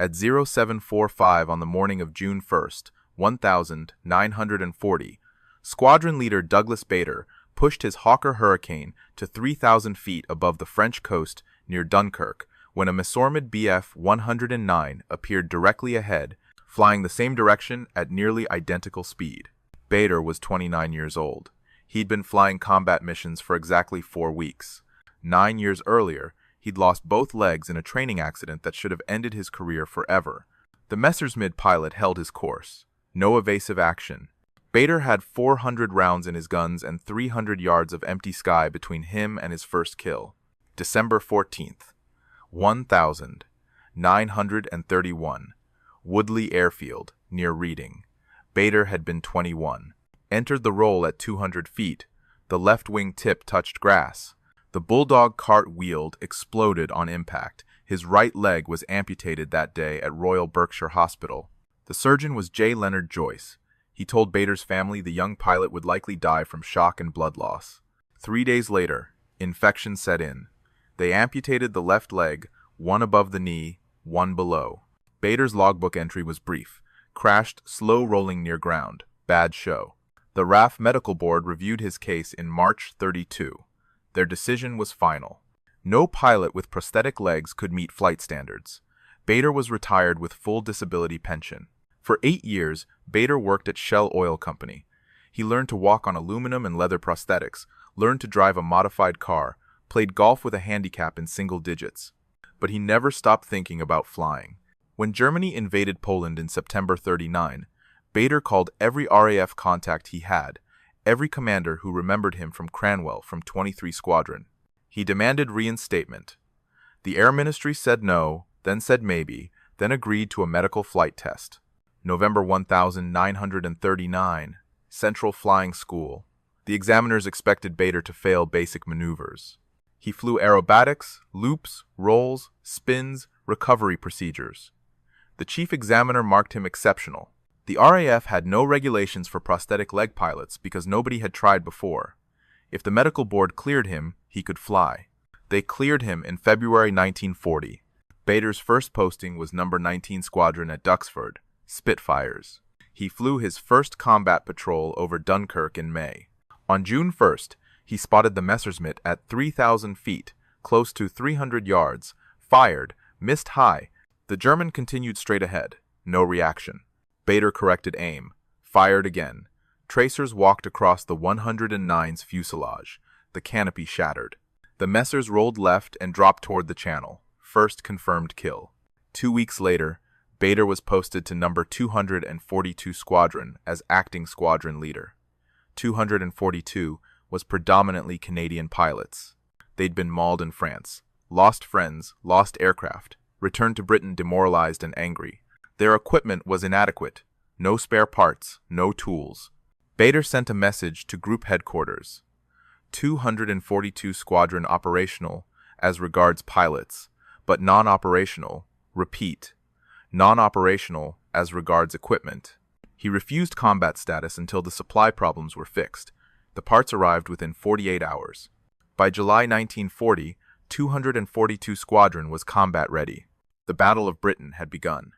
At 0745 on the morning of June 1st, 1940, Squadron leader Douglas Bader pushed his Hawker Hurricane to 3,000 feet above the French coast near Dunkirk when a Messerschmitt Bf 109 appeared directly ahead, flying the same direction at nearly identical speed. Bader was 29 years old. He'd been flying combat missions for exactly 4 weeks. 9 years earlier, he'd lost both legs in a training accident that should have ended his career forever. The Messerschmitt pilot held his course. No evasive action. Bader had 400 rounds in his guns and 300 yards of empty sky between him and his first kill. December 14th, 1931. Woodley Airfield, near Reading. Bader had been 21. Entered the roll at 200 feet. The left wing tip touched grass. The Bulldog cart wheeled, exploded on impact. His right leg was amputated that day at Royal Berkshire Hospital. The surgeon was J. Leonard Joyce. He told Bader's family the young pilot would likely die from shock and blood loss. 3 days later, infection set in. They amputated the left leg, one above the knee, one below. Bader's logbook entry was brief. Crashed, slow rolling near ground. Bad show. The RAF Medical Board reviewed his case in March 32. Their decision was final. No pilot with prosthetic legs could meet flight standards. Bader was retired with full disability pension. For 8 years, Bader worked at Shell Oil Company. He learned to walk on aluminum and leather prosthetics, learned to drive a modified car, played golf with a handicap in single digits. But he never stopped thinking about flying. When Germany invaded Poland in September 39, Bader called every RAF contact he had, every commander who remembered him from Cranwell from 23 Squadron. He demanded reinstatement. The Air Ministry said no, then said maybe, then agreed to a medical flight test. November 1939, Central Flying School. The examiners expected Bader to fail basic maneuvers. He flew aerobatics, loops, rolls, spins, recovery procedures. The chief examiner marked him exceptional. The RAF had no regulations for prosthetic leg pilots because nobody had tried before. If the medical board cleared him, he could fly. They cleared him in February 1940. Bader's first posting was No. 19 Squadron at Duxford, Spitfires. He flew his first combat patrol over Dunkirk in May. On June 1st, he spotted the Messerschmitt at 3,000 feet, close to 300 yards, fired, missed high. The German continued straight ahead. No reaction. Bader corrected aim, fired again. Tracers walked across the 109's fuselage. The canopy shattered. The Messers rolled left and dropped toward the channel. First confirmed kill. 2 weeks later, Bader was posted to No. 242 Squadron as acting squadron leader. 242 was predominantly Canadian pilots. They'd been mauled in France, lost friends, lost aircraft, returned to Britain demoralized and angry. Their equipment was inadequate. No spare parts, no tools. Bader sent a message to Group Headquarters. 242 Squadron operational as regards pilots, but non-operational, repeat, non-operational as regards equipment. He refused combat status until the supply problems were fixed. The parts arrived within 48 hours. By July 1940, 242 Squadron was combat ready. The Battle of Britain had begun.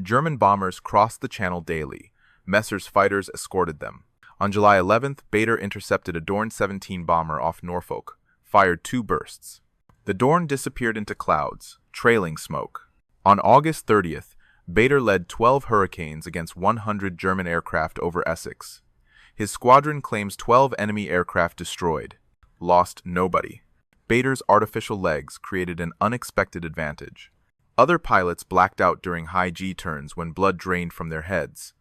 German bombers crossed the channel daily. Messer's fighters escorted them. On July 11th, Bader intercepted a Dorn 17 bomber off Norfolk, fired 2 bursts. The Dorn disappeared into clouds, trailing smoke. On August 30th, Bader led 12 Hurricanes against 100 German aircraft over Essex. His squadron claims 12 enemy aircraft destroyed. Lost nobody. Bader's artificial legs created an unexpected advantage. Other pilots blacked out during high G turns when blood drained from their heads.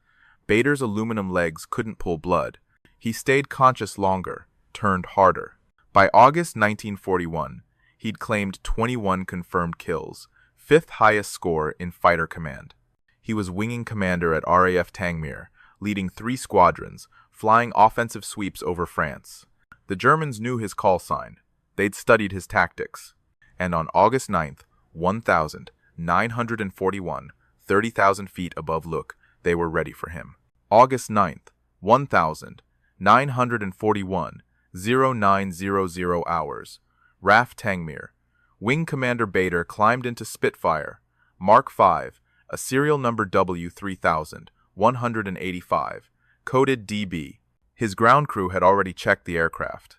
Bader's aluminum legs couldn't pull blood. He stayed conscious longer, turned harder. By August 1941, he'd claimed 21 confirmed kills, 5th highest score in fighter command. He was winging commander at RAF Tangmere, leading 3 squadrons, flying offensive sweeps over France. The Germans knew his call sign. They'd studied his tactics. And on August 9th, 1941, 30,000 feet above Luft, they were ready for him. August 9th, 1941, 0900 hours. RAF Tangmere. Wing Commander Bader climbed into Spitfire, Mark V, a serial number W3185, coded DB. His ground crew had already checked the aircraft.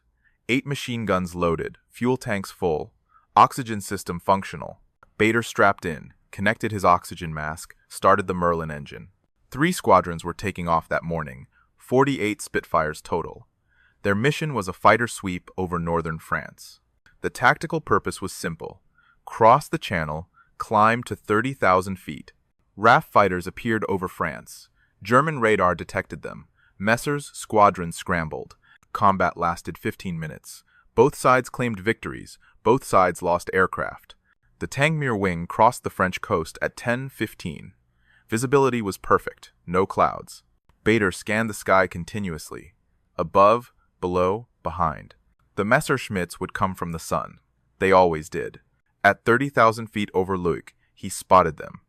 8 machine guns loaded, fuel tanks full, oxygen system functional. Bader strapped in, connected his oxygen mask, started the Merlin engine. 3 squadrons were taking off that morning, 48 Spitfires total. Their mission was a fighter sweep over northern France. The tactical purpose was simple: cross the channel, climb to 30,000 feet. RAF fighters appeared over France. German radar detected them. Messer's Squadron scrambled. Combat lasted 15 minutes. Both sides claimed victories. Both sides lost aircraft. The Tangmere wing crossed the French coast at 10:15. Visibility was perfect, no clouds. Bader scanned the sky continuously. Above, below, behind. The Messerschmitts would come from the sun. They always did. At 30,000 feet over Lucht, he spotted them.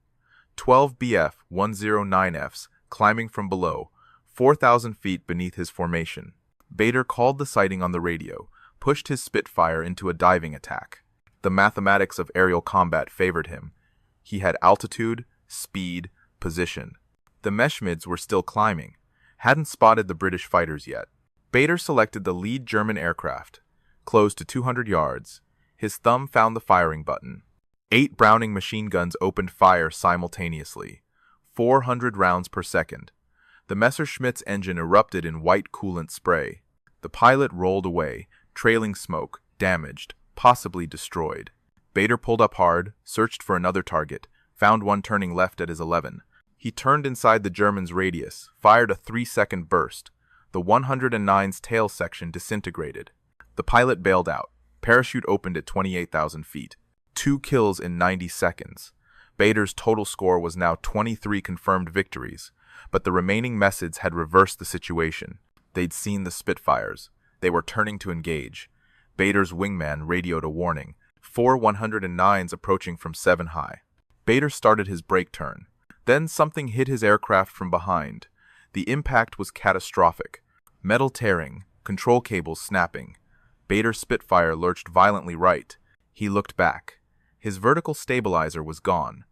12 Bf 109Fs climbing from below, 4,000 feet beneath his formation. Bader called the sighting on the radio, pushed his Spitfire into a diving attack. The mathematics of aerial combat favored him. He had altitude, speed, position. The Messerschmitts were still climbing, hadn't spotted the British fighters yet. Bader selected the lead German aircraft, close to 200 yards. His thumb found the firing button. 8 Browning machine guns opened fire simultaneously, 400 rounds per second. The Messerschmitt's engine erupted in white coolant spray. The pilot rolled away, trailing smoke, damaged, possibly destroyed. Bader pulled up hard, searched for another target, found one turning left at his 11. He turned inside the German's radius, fired a 3-second burst. The 109's tail section disintegrated. The pilot bailed out. Parachute opened at 28,000 feet. 2 kills in 90 seconds. Bader's total score was now 23 confirmed victories, but the remaining Messids had reversed the situation. They'd seen the Spitfires. They were turning to engage. Bader's wingman radioed a warning. 4 109s approaching from 7 high. Bader started his brake turn. Then something hit his aircraft from behind. The impact was catastrophic. Metal tearing, control cables snapping. Bader's Spitfire lurched violently right. He looked back. His vertical stabilizer was gone.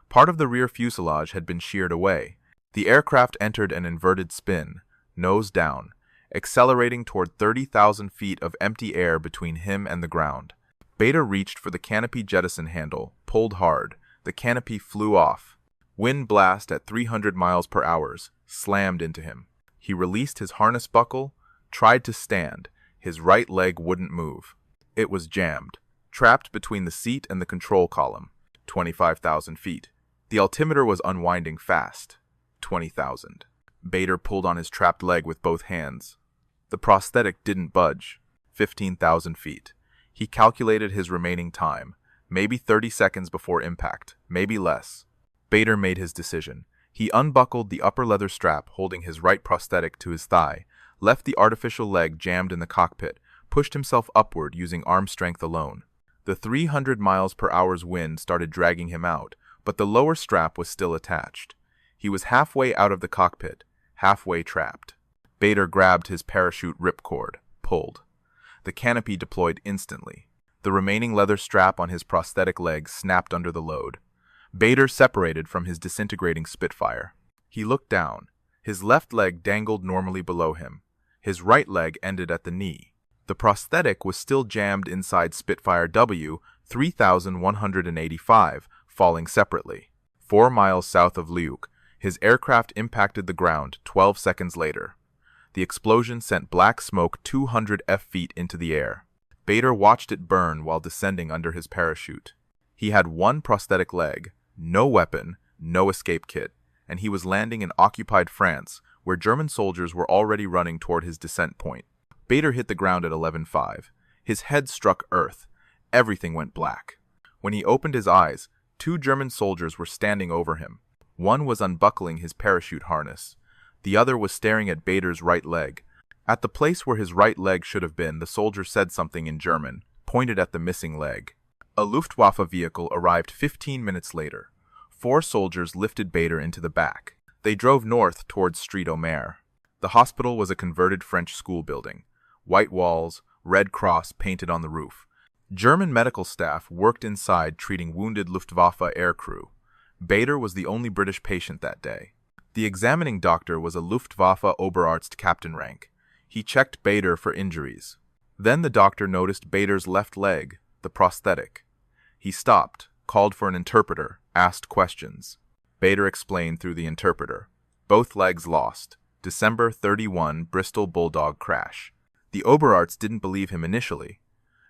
Part of the rear fuselage had been sheared away. The aircraft entered an inverted spin, nose down, accelerating toward 30,000 feet of empty air between him and the ground. Bader reached for the canopy jettison handle, pulled hard. The canopy flew off. Wind blast at 300 miles per hour slammed into him. He released his harness buckle, tried to stand. His right leg wouldn't move. It was jammed, trapped between the seat and the control column. 25,000 feet. The altimeter was unwinding fast. 20,000. Bader pulled on his trapped leg with both hands. The prosthetic didn't budge. 15,000 feet. He calculated his remaining time. Maybe 30 seconds before impact. Maybe less. Bader made his decision. He unbuckled the upper leather strap holding his right prosthetic to his thigh, left the artificial leg jammed in the cockpit, pushed himself upward using arm strength alone. The 300 miles per hour's wind started dragging him out, but the lower strap was still attached. He was halfway out of the cockpit, halfway trapped. Bader grabbed his parachute ripcord, pulled. The canopy deployed instantly. The remaining leather strap on his prosthetic leg snapped under the load. Bader separated from his disintegrating Spitfire. He looked down. His left leg dangled normally below him. His right leg ended at the knee. The prosthetic was still jammed inside Spitfire W 3185, falling separately. 4 miles south of Lucht, his aircraft impacted the ground 12 seconds later. The explosion sent black smoke 200 feet into the air. Bader watched it burn while descending under his parachute. He had one prosthetic leg, no weapon, no escape kit, and he was landing in occupied France, where German soldiers were already running toward his descent point. Bader hit the ground at 11:05. His head struck earth. Everything went black. When he opened his eyes, 2 German soldiers were standing over him. One was unbuckling his parachute harness. The other was staring at Bader's right leg. At the place where his right leg should have been, the soldier said something in German, pointed at the missing leg. A Luftwaffe vehicle arrived 15 minutes later. 4 soldiers lifted Bader into the back. They drove north towards Street Omer. The hospital was a converted French school building. White walls, red cross painted on the roof. German medical staff worked inside treating wounded Luftwaffe aircrew. Bader was the only British patient that day. The examining doctor was a Luftwaffe Oberarzt captain rank. He checked Bader for injuries. Then the doctor noticed Bader's left leg, the prosthetic. He stopped, called for an interpreter, asked questions. Bader explained through the interpreter. Both legs lost. December 31 Bristol Bulldog crash. The Oberarzt didn't believe him initially.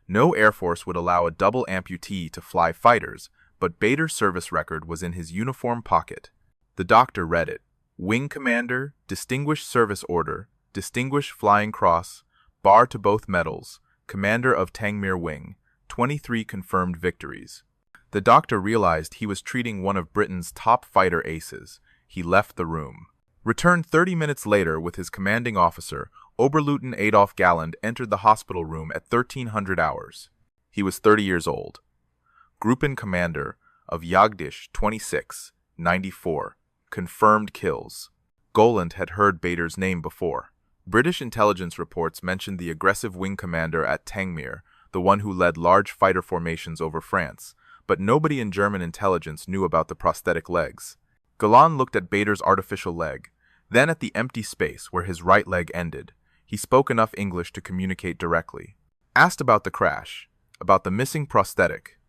No Air Force would allow a double amputee to fly fighters, but Bader's service record was in his uniform pocket. The doctor read it. Wing Commander, Distinguished Service Order, Distinguished Flying Cross, bar to both medals, Commander of Tangmere Wing, 23 confirmed victories. The doctor realized he was treating one of Britain's top fighter aces. He left the room. Returned 30 minutes later with his commanding officer, Oberleutnant Adolf Galland entered the hospital room at 1300 hours. He was 30 years old. Gruppen Commander of Jagdisch 26, 94. Confirmed kills. Galland had heard Bader's name before. British intelligence reports mentioned the aggressive wing commander at Tangmere, the one who led large fighter formations over France, but nobody in German intelligence knew about the prosthetic legs. Galland looked at Bader's artificial leg, then at the empty space where his right leg ended. He spoke enough English to communicate directly. Asked about the crash, about the missing prosthetic.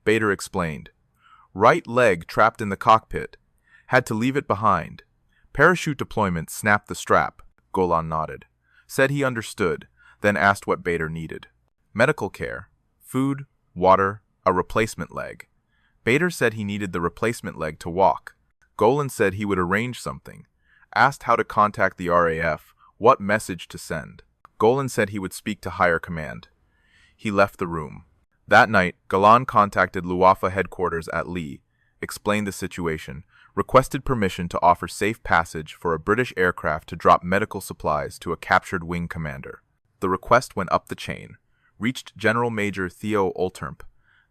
Bader explained. Right leg trapped in the cockpit. Had to leave it behind. Parachute deployment snapped the strap. Galland nodded. Said he understood, then asked what Bader needed. Medical care, food, water, a replacement leg. Bader said he needed the replacement leg to walk. Galland said he would arrange something. Asked how to contact the RAF, what message to send. Galland said he would speak to higher command. He left the room. That night, Galland contacted Luftwaffe headquarters at Lee, explained the situation, requested permission to offer safe passage for a British aircraft to drop medical supplies to a captured wing commander. The request went up the chain, reached General Major Theo Oltermp,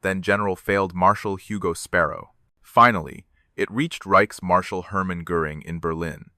then General Field Marshal Hugo Sparrow. Finally, it reached Reichsmarschall Hermann Göring in Berlin.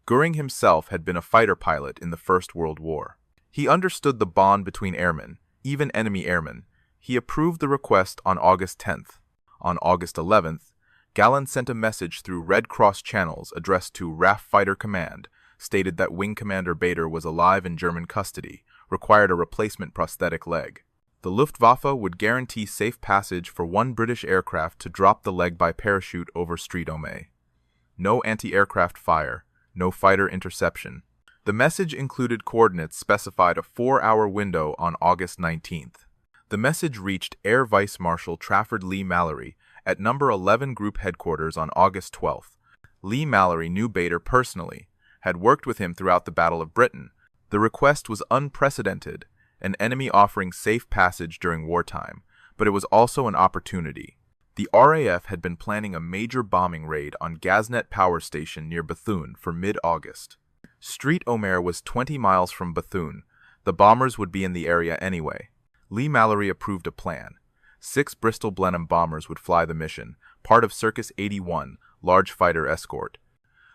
Göring himself had been a fighter pilot in the First World War. He understood the bond between airmen, even enemy airmen. He approved the request on August 10th. On August 11th, Galland sent a message through Red Cross channels addressed to RAF Fighter Command, stated that Wing Commander Bader was alive in German custody, required a replacement prosthetic leg. The Luftwaffe would guarantee safe passage for one British aircraft to drop the leg by parachute over Street-Omé. No anti-aircraft fire, no fighter interception. The message included coordinates specified a 4-hour window on August 19th. The message reached Air Vice Marshal Trafford Leigh-Mallory at No. 11 Group Headquarters on August 12th. Leigh-Mallory knew Bader personally, had worked with him throughout the Battle of Britain. The request was unprecedented, an enemy offering safe passage during wartime, but it was also an opportunity. The RAF had been planning a major bombing raid on Gaznet Power Station near Bethune for mid-August. Street-Omé was 20 miles from Bethune. The bombers would be in the area anyway. Leigh-Mallory approved a plan. 6 Bristol Blenheim bombers would fly the mission, part of Circus 81, large fighter escort.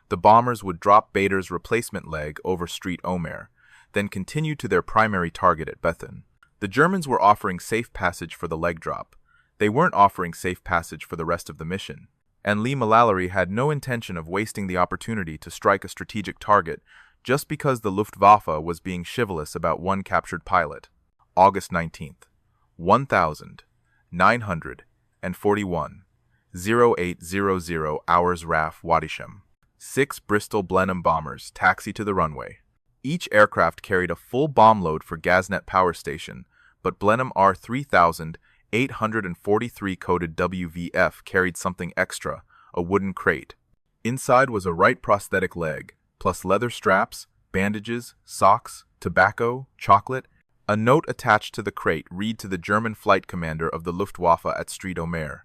The bombers would drop Bader's replacement leg over Street-Omé, then continue to their primary target at Bethune. The Germans were offering safe passage for the leg drop. They weren't offering safe passage for the rest of the mission, and Leigh-Mallory had no intention of wasting the opportunity to strike a strategic target just because the Luftwaffe was being chivalrous about one captured pilot. August 19th, 1941, 0800 hours RAF Wadisham. 6 Bristol Blenheim bombers taxi to the runway. Each aircraft carried a full bomb load for Gaznet Power Station, but Blenheim R3843 coded WVF carried something extra, a wooden crate. Inside was a right prosthetic leg, plus leather straps, bandages, socks, tobacco, chocolate. A note attached to the crate read to the German flight commander of the Luftwaffe at Street-Omé.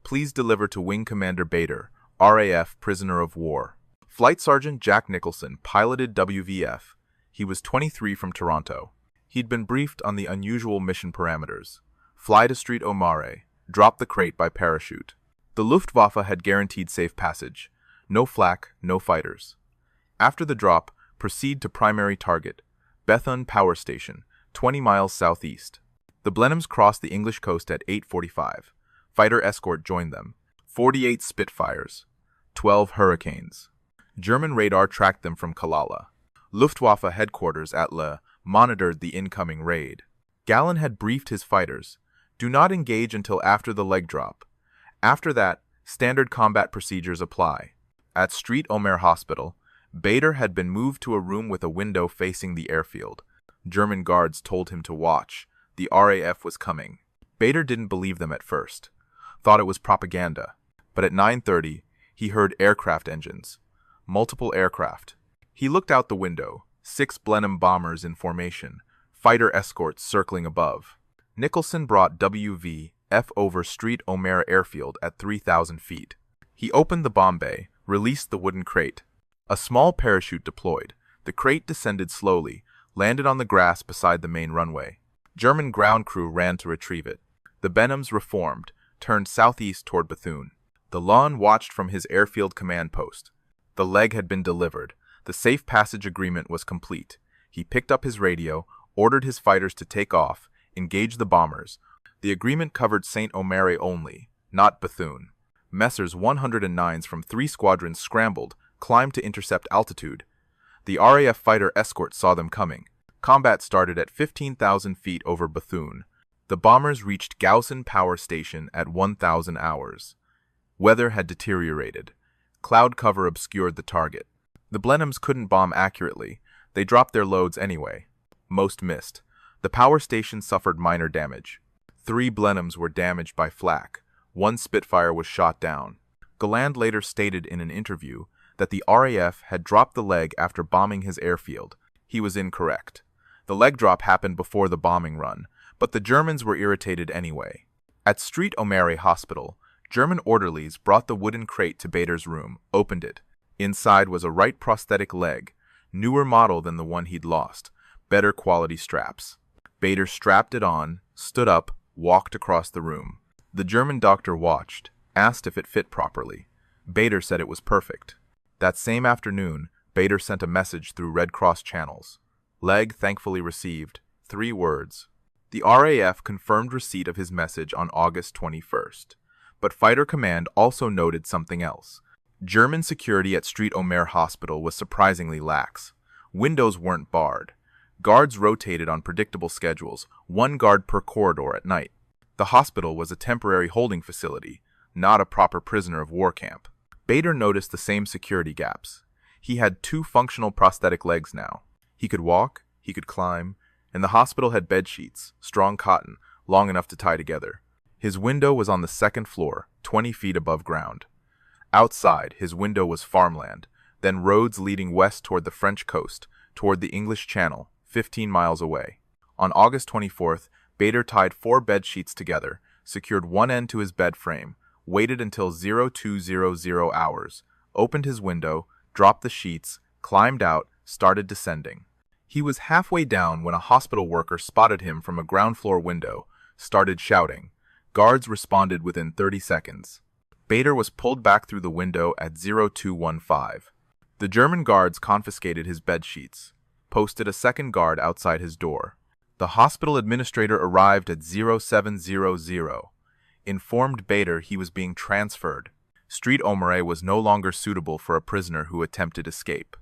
Please deliver to Wing Commander Bader, RAF prisoner of war. Flight Sergeant Jack Nicholson piloted WVF. He was 23 from Toronto. He'd been briefed on the unusual mission parameters. Fly to Street-Omé, drop the crate by parachute. The Luftwaffe had guaranteed safe passage. No flak, no fighters. After the drop, proceed to primary target, Bethune Power Station, 20 miles southeast. The Blenheims crossed the English coast at 8:45. Fighter escort joined them. 48 Spitfires, 12 Hurricanes. German radar tracked them from Kalala. Luftwaffe headquarters at Le monitored the incoming raid. Galland had briefed his fighters, "Do not engage until after the leg drop. After that, standard combat procedures apply." At Street Omer Hospital, Bader had been moved to a room with a window facing the airfield. German guards told him to watch. The RAF was coming. Bader didn't believe them at first, thought it was propaganda. But at 9:30, he heard aircraft engines. Multiple aircraft. He looked out the window, 6 Blenheim bombers in formation, fighter escorts circling above. Nicholson brought WV-F over Street Omer Airfield at 3,000 feet. He opened the bomb bay, released the wooden crate. A small parachute deployed. The crate descended slowly, landed on the grass beside the main runway. German ground crew ran to retrieve it. The Benhams reformed, turned southeast toward Bethune. The Lawn watched from his airfield command post. The leg had been delivered. The safe passage agreement was complete. He picked up his radio, ordered his fighters to take off, engage the bombers. The agreement covered St. Omer only, not Bethune. Messrs 109s from 3 squadrons scrambled, climbed to intercept altitude. The RAF fighter escort saw them coming. Combat started at 15,000 feet over Bethune. The bombers reached Gaussen Power Station at 1,000 hours. Weather had deteriorated. Cloud cover obscured the target. The Blenheims couldn't bomb accurately. They dropped their loads anyway. Most missed. The power station suffered minor damage. 3 Blenheims were damaged by flak. 1 Spitfire was shot down. Galland later stated in an interview that the RAF had dropped the leg after bombing his airfield. He was incorrect. The leg drop happened before the bombing run, but the Germans were irritated anyway. At Street Omer Hospital, German orderlies brought the wooden crate to Bader's room, opened it. Inside was a right prosthetic leg, newer model than the one he'd lost, better quality straps. Bader strapped it on, stood up, walked across the room. The German doctor watched, asked if it fit properly. Bader said it was perfect. That same afternoon, Bader sent a message through Red Cross channels. Leg thankfully received. 3 words. The RAF confirmed receipt of his message on August 21st. But Fighter Command also noted something else. German security at Street Omer Hospital was surprisingly lax. Windows weren't barred. Guards rotated on predictable schedules, 1 guard per corridor at night. The hospital was a temporary holding facility, not a proper prisoner of war camp. Bader noticed the same security gaps. He had 2 functional prosthetic legs now. He could walk, he could climb, and the hospital had bed sheets, strong cotton, long enough to tie together. His window was on the 2nd floor, 20 feet above ground. Outside, his window was farmland, then roads leading west toward the French coast, toward the English Channel, 15 miles away. On August 24th, Bader tied 4 bed sheets together, secured one end to his bed frame, waited until 0200 hours, opened his window, dropped the sheets, climbed out, started descending. He was halfway down when a hospital worker spotted him from a ground floor window, started shouting. Guards responded within 30 seconds. Bader was pulled back through the window at 0215. The German guards confiscated his bed sheets, posted a 2nd guard outside his door. The hospital administrator arrived at 0700, informed Bader he was being transferred. Street Omer was no longer suitable for a prisoner who attempted escape.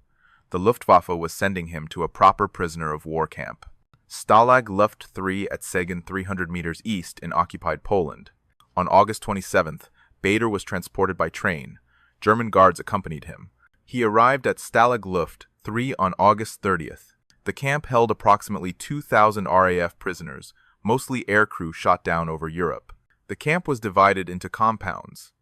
The Luftwaffe was sending him to a proper prisoner of war camp. Stalag Luft 3 at Segen 300 meters east in occupied Poland. On August 27th, Bader was transported by train. German guards accompanied him. He arrived at Stalag Luft 3 on August 30th. The camp held approximately 2,000 RAF prisoners, mostly aircrew shot down over Europe. The camp was divided into compounds,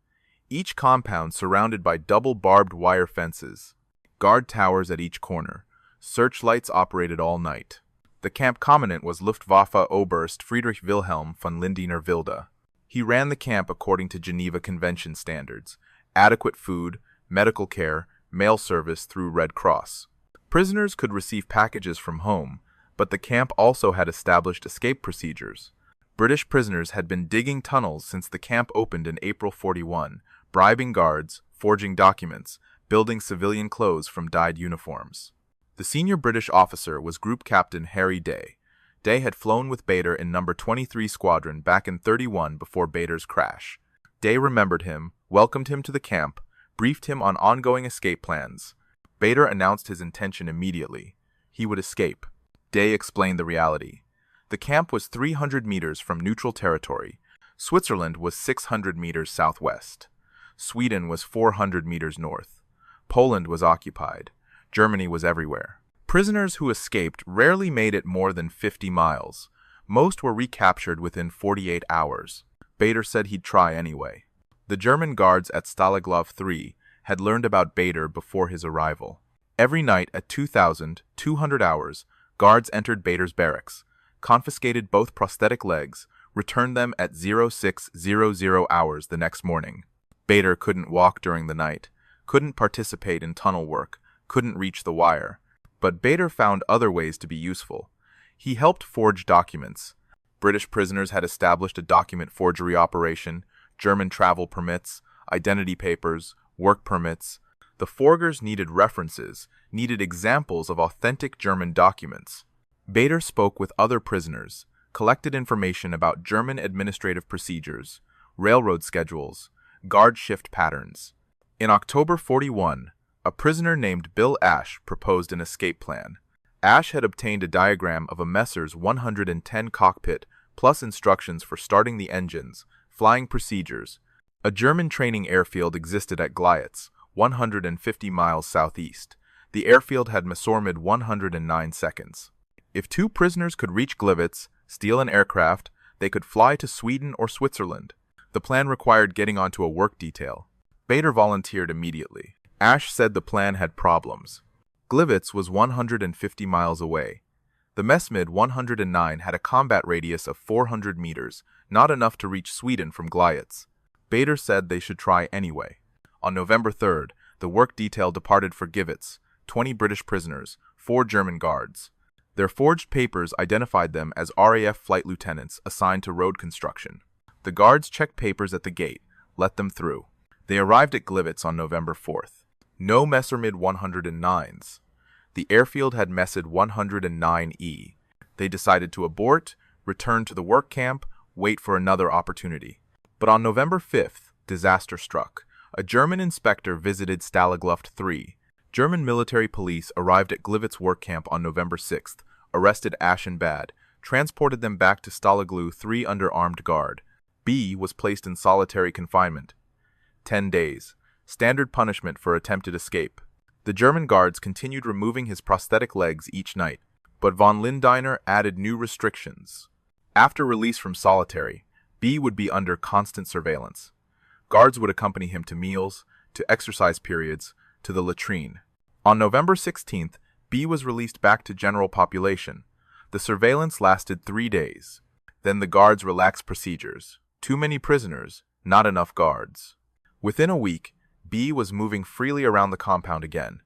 each compound surrounded by double barbed wire fences. Guard towers at each corner. Searchlights operated all night. The camp commandant was Luftwaffe Oberst Friedrich Wilhelm von Lindner-Wilde. He ran the camp according to Geneva Convention standards, adequate food, medical care, mail service through Red Cross. Prisoners could receive packages from home, but the camp also had established escape procedures. British prisoners had been digging tunnels since the camp opened in April 41, bribing guards, forging documents, building civilian clothes from dyed uniforms. The senior British officer was Group Captain Harry Day. Day had flown with Bader in No. 23 Squadron back in '31 before Bader's crash. Day remembered him, welcomed him to the camp, briefed him on ongoing escape plans. Bader announced his intention immediately. He would escape. Day explained the reality. The camp was 300 meters from neutral territory. Switzerland was 600 meters southwest. Sweden was 400 meters north. Poland was occupied. Germany was everywhere. Prisoners who escaped rarely made it more than 50 miles. Most were recaptured within 48 hours. Bader said he'd try anyway. The German guards at Stalag Luft 3 had learned about Bader before his arrival. Every night at 2,200 hours, guards entered Bader's barracks, confiscated both prosthetic legs, returned them at 0600 hours the next morning. Bader couldn't walk during the night, couldn't participate in tunnel work, couldn't reach the wire. But Bader found other ways to be useful. He helped forge documents. British prisoners had established a document forgery operation, German travel permits, identity papers, work permits. The forgers needed references, needed examples of authentic German documents. Bader spoke with other prisoners, collected information about German administrative procedures, railroad schedules, guard shift patterns. In October 41, a prisoner named Bill Ash proposed an escape plan. Ash had obtained a diagram of a Messer's 110 cockpit, plus instructions for starting the engines, flying procedures. A German training airfield existed at Gleiz, 150 miles southeast. The airfield had Messerschmitt 109 seconds. If two prisoners could reach Gleiz, steal an aircraft, they could fly to Sweden or Switzerland. The plan required getting onto a work detail. Bader volunteered immediately. Ash said the plan had problems. Gleiz was 150 miles away. The Messerschmitt 109 had a combat radius of 400 meters, not enough to reach Sweden from Gleiz. Bader said they should try anyway. On November 3rd, the work detail departed for Gleiz, 20 British prisoners, 4 German guards. Their forged papers identified them as RAF flight lieutenants assigned to road construction. The guards checked papers at the gate, let them through. They arrived at Gleiz on November 4th. No Messerschmitt 109s. The airfield had Messerschmitt 109E. They decided to abort, return to the work camp, wait for another opportunity. But on November 5th, disaster struck. A German inspector visited Stalag Luft 3. German military police arrived at Gleiz work camp on November 6th, arrested Ash and Bad, transported them back to Stalag Luft 3 under armed guard. B was placed in solitary confinement. 10 days. Standard punishment for attempted escape. The German guards continued removing his prosthetic legs each night, but von Lindiner added new restrictions. After release from solitary, B would be under constant surveillance. Guards would accompany him to meals, to exercise periods, to the latrine. On November 16th, B was released back to general population. The surveillance lasted 3 days. Then the guards relaxed procedures. Too many prisoners, not enough guards. Within a week, B was moving freely around the compound again,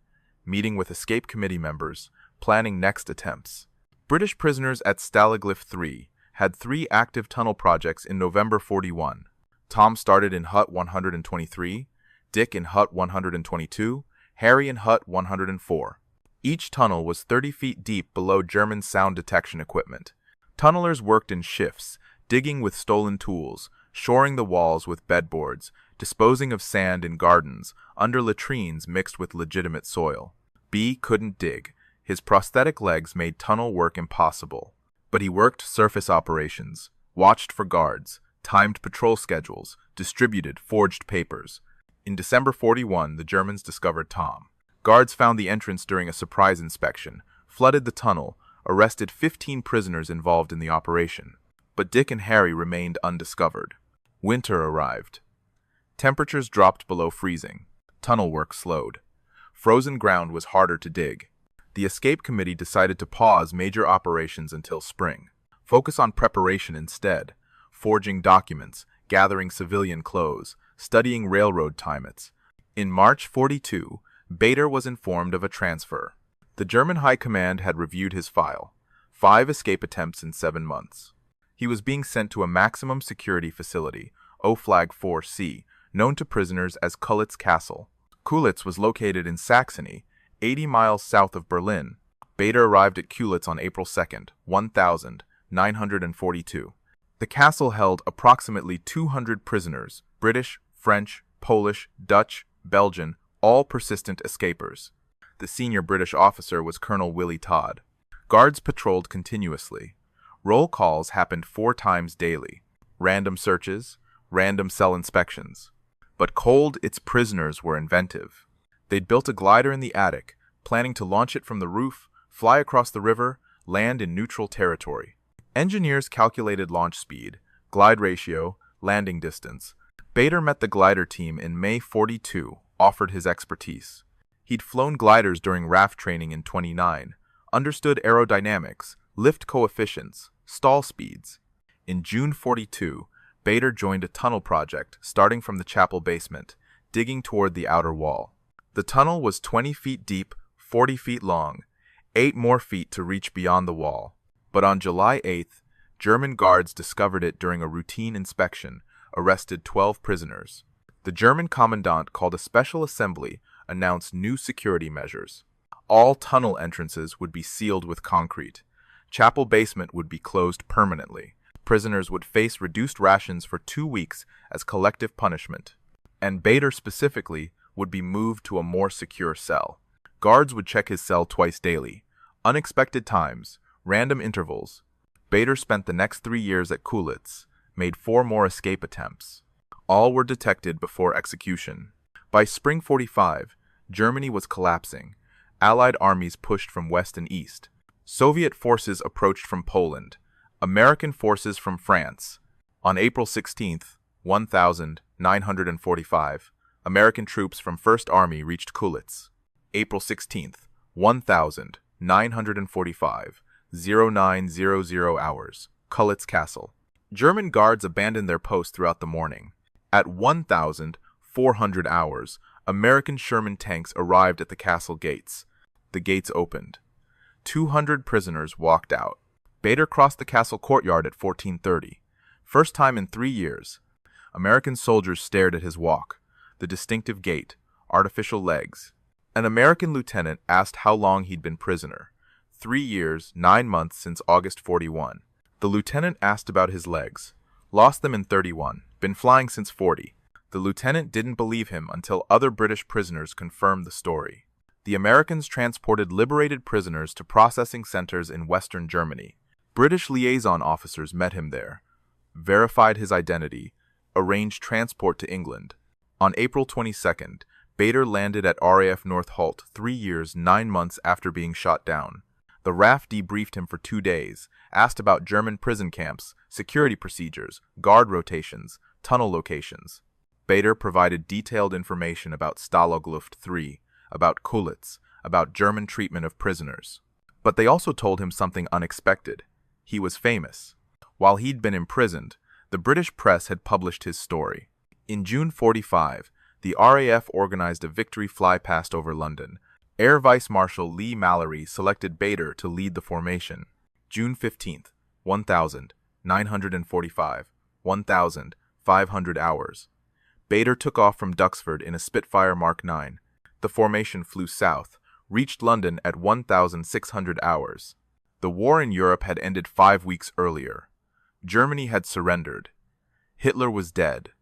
meeting with escape committee members, planning next attempts. British prisoners at Stalag Luft 3 had 3 active tunnel projects in November 41. Tom started in Hut 123, Dick in Hut 122, Harry in Hut 104. Each tunnel was 30 feet deep below German sound detection equipment. Tunnelers worked in shifts, digging with stolen tools, shoring the walls with bedboards, disposing of sand in gardens, under latrines mixed with legitimate soil. B couldn't dig. His prosthetic legs made tunnel work impossible. But he worked surface operations, watched for guards, timed patrol schedules, distributed forged papers. In December 41, the Germans discovered Tom. Guards found the entrance during a surprise inspection, flooded the tunnel, arrested 15 prisoners involved in the operation. But Dick and Harry remained undiscovered. Winter arrived. Temperatures dropped below freezing. Tunnel work slowed. Frozen ground was harder to dig. The escape committee decided to pause major operations until spring. Focus on preparation instead, forging documents, gathering civilian clothes, studying railroad times. In March 42, Bader was informed of a transfer. The German High Command had reviewed his file. 5 escape attempts in 7 months. He was being sent to a maximum security facility, O-Flag 4C, known to prisoners as Colditz Castle. Colditz was located in Saxony, 80 miles south of Berlin. Bader arrived at Colditz on April 2nd, 1942. The castle held approximately 200 prisoners, British, French, Polish, Dutch, Belgian, all persistent escapers. The senior British officer was Colonel Willie Todd. Guards patrolled continuously. Roll calls happened 4 times daily. Random searches, random cell inspections. But Colditz prisoners were inventive. They'd built a glider in the attic, planning to launch it from the roof, fly across the river, land in neutral territory. Engineers calculated launch speed, glide ratio, landing distance. Bader met the glider team in May 42, offered his expertise. He'd flown gliders during RAF training in 29, understood aerodynamics, lift coefficients, stall speeds. In June 42, Bader joined a tunnel project starting from the chapel basement, digging toward the outer wall. The tunnel was 20 feet deep, 40 feet long, 8 more feet to reach beyond the wall. But on July 8th, German guards discovered it during a routine inspection, arrested 12 prisoners. The German commandant called a special assembly, announced new security measures. All tunnel entrances would be sealed with concrete. Chapel basement would be closed permanently. Prisoners would face reduced rations for 2 weeks as collective punishment. And Bader specifically would be moved to a more secure cell. Guards would check his cell twice daily. Unexpected times, random intervals. Bader spent the next 3 years at Colditz, made 4 more escape attempts. All were detected before execution. By spring 45, Germany was collapsing. Allied armies pushed from west and east. Soviet forces approached from Poland. American forces from France. On April 16, 1945, American troops from 1st Army reached Colditz. April 16, 1945, 0900 hours, Colditz Castle. German guards abandoned their post throughout the morning. At 1,400 hours, American Sherman tanks arrived at the castle gates. The gates opened. 200 prisoners walked out. Bader crossed the castle courtyard at 14:30. First time in 3 years. American soldiers stared at his walk, the distinctive gait, artificial legs. An American lieutenant asked how long he'd been prisoner. 3 years, 9 months since August 41. The lieutenant asked about his legs. Lost them in 31. Been flying since 40. The lieutenant didn't believe him until other British prisoners confirmed the story. The Americans transported liberated prisoners to processing centers in Western Germany. British liaison officers met him there, verified his identity, arranged transport to England. On April 22nd, Bader landed at RAF North Holt 3 years, 9 months after being shot down. The RAF debriefed him for 2 days, asked about German prison camps, security procedures, guard rotations, tunnel locations. Bader provided detailed information about Stalag Luft 3, about Colditz, about German treatment of prisoners. But they also told him something unexpected. He was famous. While he'd been imprisoned, the British press had published his story. In June 45, the RAF organized a victory flypast over London. Air Vice Marshal Lee Mallory selected Bader to lead the formation. June 15, 1945, 1,500 hours. Bader took off from Duxford in a Spitfire Mark 9. The formation flew south, reached London at 1,600 hours. The war in Europe had ended 5 weeks earlier. Germany had surrendered. Hitler was dead,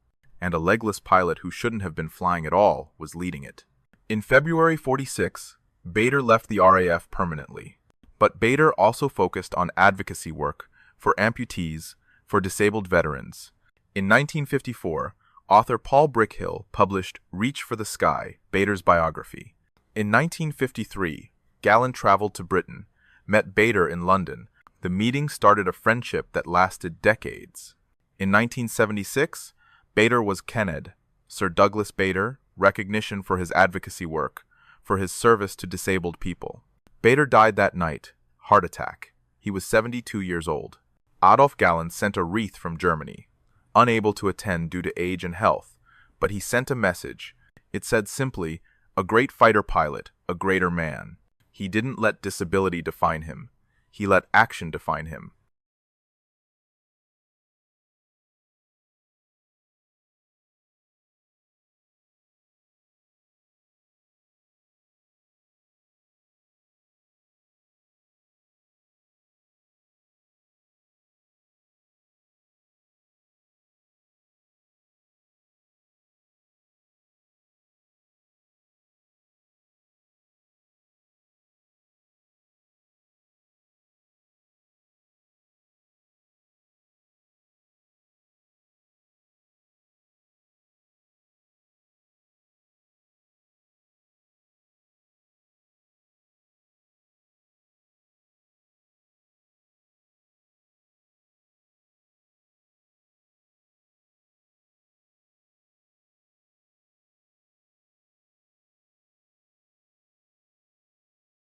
and a legless pilot who shouldn't have been flying at all was leading it. In February 46, Bader left the RAF permanently. But Bader also focused on advocacy work for amputees, for disabled veterans. In 1954, author Paul Brickhill published Reach for the Sky, Bader's biography. In 1953, Galland traveled to Britain, met Bader in London. The meeting started a friendship that lasted decades. In 1976, Bader was kenned, Sir Douglas Bader, recognition for his advocacy work, for his service to disabled people. Bader died that night, heart attack. He was 72 years old. Adolf Galland sent a wreath from Germany, unable to attend due to age and health, but he sent a message. It said simply, a great fighter pilot, a greater man. He didn't let disability define him. He let action define him.